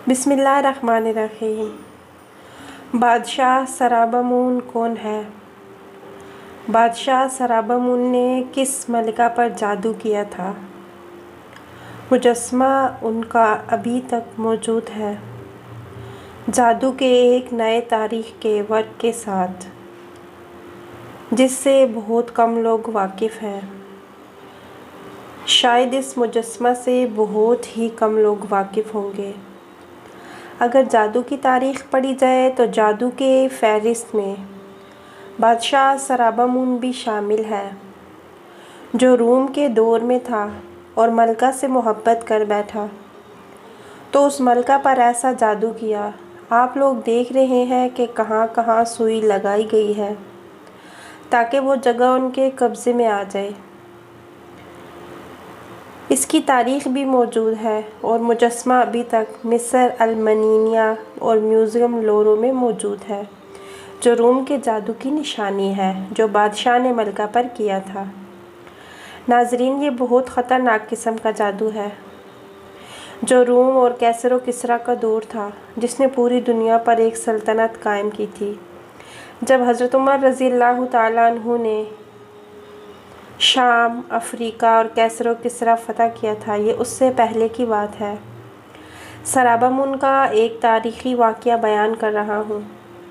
बिस्मिल्लाहिर्रहमानिर्रहीम। बादशाह सराबमून कौन है? बादशाह सराबमून ने किस मलिका पर जादू किया था? मुजस्समा उनका अभी तक मौजूद है, जादू के एक नए तारीख के वर्क के साथ, जिससे बहुत कम लोग वाकिफ़ हैं। शायद इस मुजस्समा से बहुत ही कम लोग वाकिफ़ होंगे। अगर जादू की तारीख़ पढ़ी जाए तो जादू के फ़हरिस्त में बादशाह सराबमून भी शामिल है, जो रूम के दौर में था और मलका से मोहब्बत कर बैठा, तो उस मलका पर ऐसा जादू किया। आप लोग देख रहे हैं कि कहाँ कहाँ सुई लगाई गई है, ताकि वो जगह उनके कब्ज़े में आ जाए। इसकी तारीख़ भी मौजूद है और मुजस्समा अभी तक मिस्र अल-मनीनिया और म्यूज़ियम लोरो में मौजूद है, जो रूम के जादू की निशानी है जो बादशाह ने मलका पर किया था। नाज़रीन, ये बहुत ख़तरनाक किस्म का जादू है, जो रूम और कैसर व किस्रा का दौर था, जिसने पूरी दुनिया पर एक सल्तनत कायम की थी। जब हज़रत उमर रज़ियल्लाहु ताला अन्हु ने शाम, अफ्रीका और कैसर व किस्रा फ़तह किया था, ये उससे पहले की बात है। सराबमून का एक तारीख़ी वाक़या बयान कर रहा हूँ।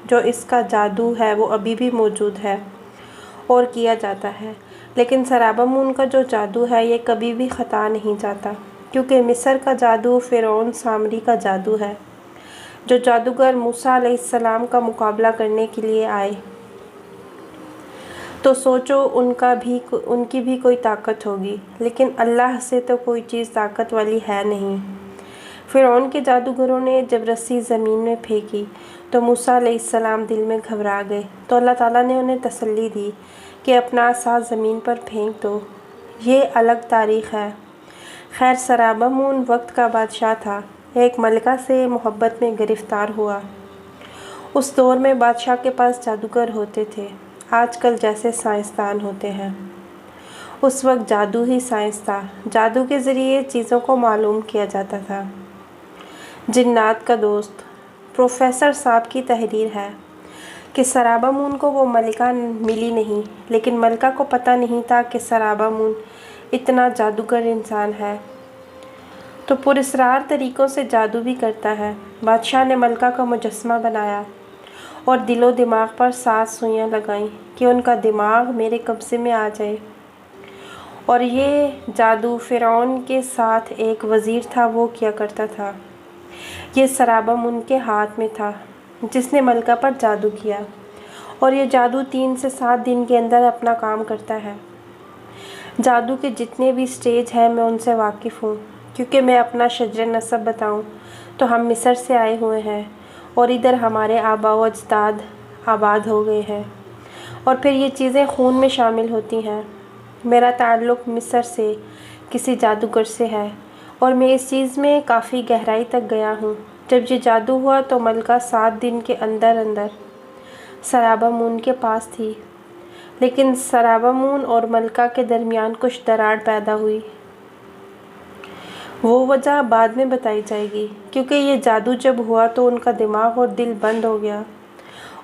जो इसका जादू है वो अभी भी मौजूद है और किया जाता है, लेकिन सराबमून का जो जादू है ये कभी भी ख़ता नहीं जाता, क्योंकि मिस्र का जादू फ़िरौन सामरी का जादू है, जो जादूगर मूसा अलैहिस्सलाम का मुकाबला करने के लिए आए। तो सोचो, उनकी भी कोई ताकत होगी, लेकिन अल्लाह से तो कोई चीज़ ताकत वाली है नहीं। फ़िरौन के जादूगरों ने जब रस्सी ज़मीन में फेंकी तो मूसा अलैहिस्सलाम दिल में घबरा गए, तो अल्लाह ताला ने उन्हें तसल्ली दी कि अपना असा ज़मीन पर फेंक दो। ये अलग तारीख़ है। खैर, सराबमून वक्त का बादशाह था, एक मलिका से मोहब्बत में गिरफ़्तार हुआ। उस दौर में बादशाह के पास जादूगर होते थे, आजकल जैसे साइंसदान होते हैं। उस वक्त जादू ही साइंस था। जादू के ज़रिए चीज़ों को मालूम किया जाता था। जिन्नात का दोस्त प्रोफेसर साहब की तहरीर है कि सराबमून को वो मलिका मिली नहीं, लेकिन मलिका को पता नहीं था कि सराबमून इतना जादूगर इंसान है, तो पुरस्रार तरीक़ों से जादू भी करता है। बादशाह ने मलिका का मुजस्समा बनाया और दिलो दिमाग पर 7 सुइयाँ लगाईं कि उनका दिमाग मेरे कब्ज़े में आ जाए। और ये जादू फ़िरौन के साथ एक वज़ीर था, वो किया करता था। ये सराबमून के हाथ में था, जिसने मलिका पर जादू किया, और ये जादू 3 से 7 दिन के अंदर अपना काम करता है। जादू के जितने भी स्टेज हैं मैं उनसे वाकिफ़ हूँ, क्योंकि मैं अपना शजर नसब बताऊँ तो हम मिस्र से आए हुए हैं और इधर हमारे आबा व अजदाद आबाद हो गए हैं, और फिर ये चीज़ें खून में शामिल होती हैं। मेरा ताल्लुक़ मिस्र से किसी जादूगर से है और मैं इस चीज़ में काफ़ी गहराई तक गया हूँ। जब ये जादू हुआ तो मलिका 7 दिन के अंदर अंदर सराबमून के पास थी, लेकिन सराबमून और मलिका के दरमियान कुछ दरार पैदा हुई। वो वजह बाद में बताई जाएगी, क्योंकि ये जादू जब हुआ तो उनका दिमाग और दिल बंद हो गया,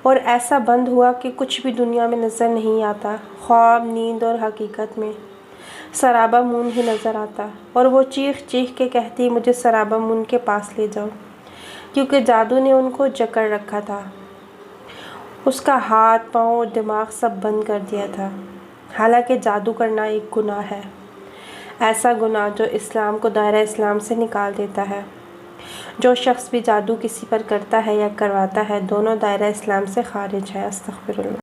और ऐसा बंद हुआ कि कुछ भी दुनिया में नज़र नहीं आता। ख्वाब, नींद और हकीकत में सराबमून ही नज़र आता, और वो चीख चीख के कहती, मुझे सराबमून के पास ले जाओ, क्योंकि जादू ने उनको जकड़ रखा था। उसका हाथ, पाँव और दिमाग सब बंद कर दिया था। हालांकि जादू करना एक गुनाह है, ऐसा गुनाह जो इस्लाम को दायरा इस्लाम से निकाल देता है। जो शख्स भी जादू किसी पर करता है या करवाता है, दोनों दायरा इस्लाम से खारिज है। अस्तग़फिरुल्लाह।